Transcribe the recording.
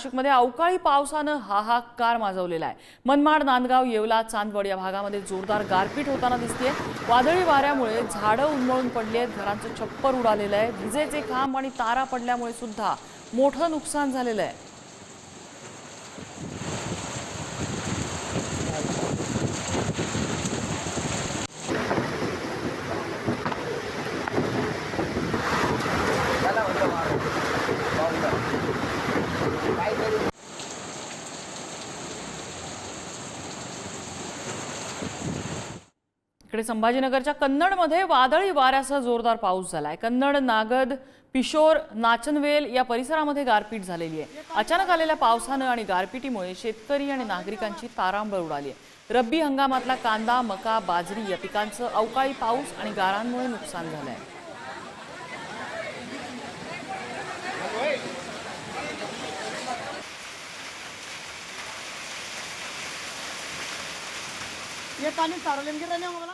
नाशिकमध्ये अवकाळी पावसानं हाहाकार माजवलेला आहे। मनमाड, नांदगाव, येवला, चांदवड या भागामध्ये जोरदार गारपीट होताना दिसतेय। वादळी वाऱ्यामुळे झाडं उन्मळून पडली आहेत, घरांचं छप्पर उडालेलं आहे, विजेचे खांब आणि तारा पडल्यामुळे सुद्धा मोठं नुकसान झालेलं आहे। इकडे संभाजीनगरच्या कन्नडमध्ये वादळी वाऱ्यासह जोरदार पाऊस झालाय। कन्नड, नागद, पिशोर, नाचनवेल या परिसरामध्ये गारपीट झालेली आहे। अचानक आलेल्या पावसानं आणि गारपिटीमुळे शेतकरी आणि नागरिकांची तारांबळ उडाली आहे। रब्बी हंगामातला कांदा, मका, बाजरी या पिकांचं अवकाळी पाऊस आणि गारांमुळे नुकसान झालंय। ये पानी सारा लेंगे रहने वाला।